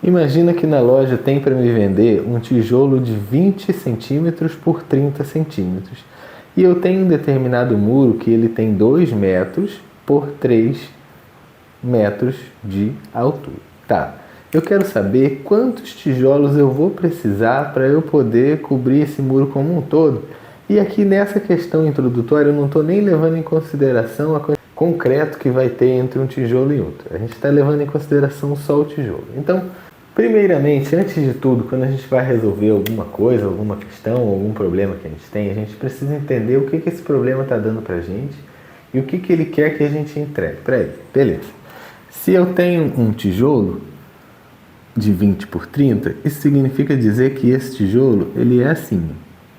Imagina que na loja tem para me vender um tijolo de 20 centímetros por 30 centímetros. E eu tenho um determinado muro que ele tem 2 metros por 3 metros de altura. Tá, eu quero saber quantos tijolos eu vou precisar para eu poder cobrir esse muro como um todo. E aqui nessa questão introdutória eu não estou nem levando em consideração a quantidade concreto que vai ter entre um tijolo e outro. A gente está levando em consideração só o tijolo. Então, primeiramente, antes de tudo, quando a gente vai resolver alguma coisa, alguma questão, algum problema que a gente tem, a gente precisa entender o que esse problema está dando para a gente e o que ele quer que a gente entregue para ele. Beleza. Se eu tenho um tijolo de 20 por 30, isso significa dizer que esse tijolo ele é assim.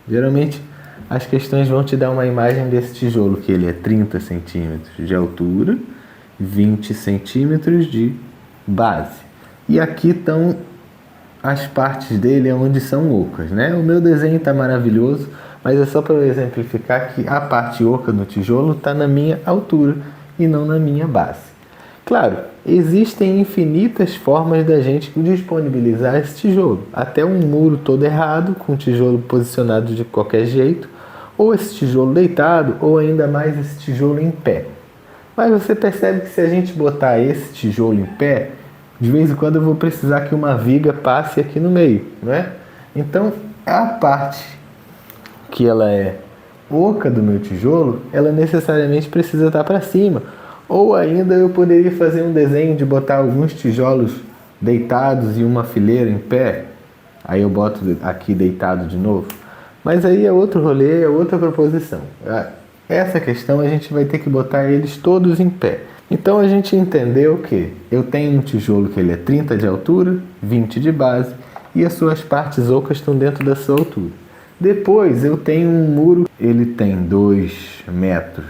Geralmente, as questões vão te dar uma imagem desse tijolo, que ele é 30 centímetros de altura, 20 centímetros de base. E aqui estão as partes dele onde são ocas, né? O meu desenho está maravilhoso, mas é só para eu exemplificar que a parte oca do tijolo está na minha altura e não na minha base. Claro, existem infinitas formas da gente disponibilizar esse tijolo. Até um muro todo errado, com o tijolo posicionado de qualquer jeito, ou esse tijolo deitado, ou ainda mais esse tijolo em pé. Mas você percebe que se a gente botar esse tijolo em pé, de vez em quando eu vou precisar que uma viga passe aqui no meio, não é? Então, a parte que ela é oca do meu tijolo, ela necessariamente precisa estar para cima. Ou ainda eu poderia fazer um desenho de botar alguns tijolos deitados e uma fileira em pé. Aí eu boto aqui deitado de novo. Mas aí é outro rolê, é outra proposição. Essa questão a gente vai ter que botar eles todos em pé. Então a gente entendeu que eu tenho um tijolo que ele é 30 de altura, 20 de base e as suas partes ocas estão dentro da sua altura. Depois eu tenho um muro, ele tem 2 metros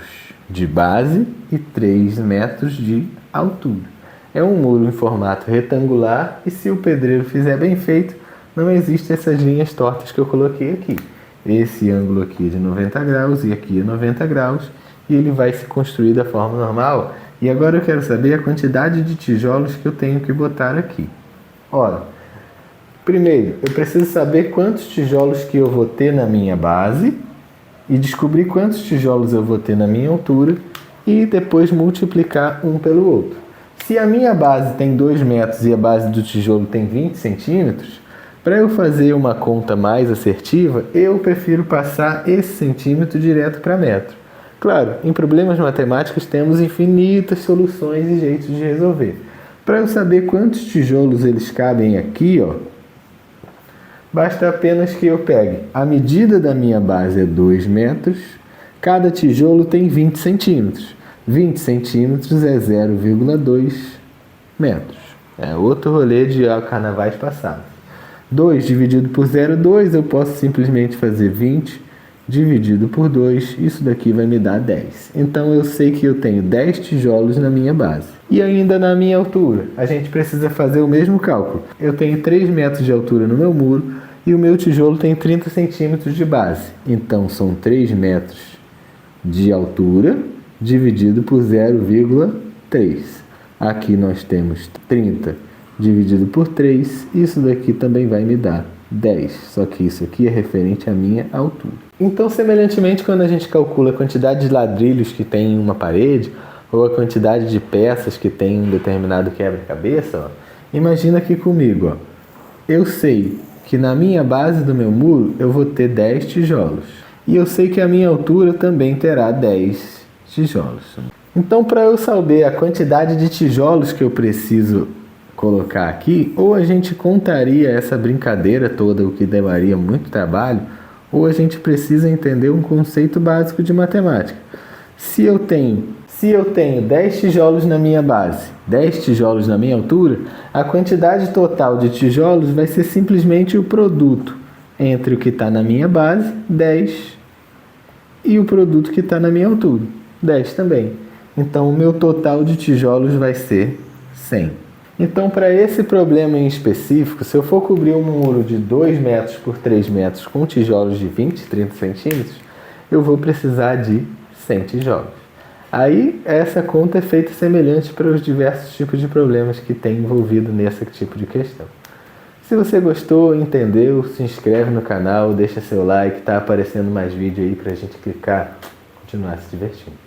de base e 3 metros de altura. É um muro em formato retangular e se o pedreiro fizer bem feito, não existem essas linhas tortas que eu coloquei aqui. Esse ângulo aqui é de 90 graus e aqui é 90 graus e ele vai se construir da forma normal. E agora eu quero saber a quantidade de tijolos que eu tenho que botar aqui. Ora, primeiro eu preciso saber quantos tijolos que eu vou ter na minha base e descobrir quantos tijolos eu vou ter na minha altura e depois multiplicar um pelo outro. Se a minha base tem 2 metros e a base do tijolo tem 20 centímetros, para eu fazer uma conta mais assertiva, eu prefiro passar esse centímetro direto para metro. Claro, em problemas matemáticos temos infinitas soluções e jeitos de resolver. Para eu saber quantos tijolos eles cabem aqui, basta apenas que eu pegue a medida da minha base é 2 metros, cada tijolo tem 20 centímetros. 20 centímetros é 0,2 metros. É outro rolê de carnavais passados. 2 dividido por 0,2, eu posso simplesmente fazer 20 dividido por 2, isso daqui vai me dar 10. Então eu sei que eu tenho 10 tijolos na minha base. E ainda na minha altura, a gente precisa fazer o mesmo cálculo. Eu tenho 3 metros de altura no meu muro e o meu tijolo tem 30 centímetros de base. Então são 3 metros de altura dividido por 0,3. Aqui nós temos 30 dividido por 3, isso daqui também vai me dar 10, só que isso aqui é referente à minha altura. Então, semelhantemente, quando a gente calcula a quantidade de ladrilhos que tem em uma parede, ou a quantidade de peças que tem em um determinado quebra-cabeça, imagina aqui comigo, eu sei que na minha base do meu muro eu vou ter 10 tijolos, e eu sei que a minha altura também terá 10 tijolos. Então, para eu saber a quantidade de tijolos que eu preciso colocar aqui, ou a gente contaria essa brincadeira toda, o que daria muito trabalho, ou a gente precisa entender um conceito básico de matemática. Se eu tenho 10 tijolos na minha base, 10 tijolos na minha altura, a quantidade total de tijolos vai ser simplesmente o produto entre o que está na minha base, 10, e o produto que está na minha altura, 10 também. Então, o meu total de tijolos vai ser 100. Então, para esse problema em específico, se eu for cobrir um muro de 2 metros por 3 metros com tijolos de 20, 30 centímetros, eu vou precisar de 100 tijolos. Aí essa conta é feita semelhante para os diversos tipos de problemas que tem envolvido nesse tipo de questão. Se você gostou, entendeu, se inscreve no canal, deixa seu like, tá aparecendo mais vídeo aí pra gente clicar, continuar se divertindo.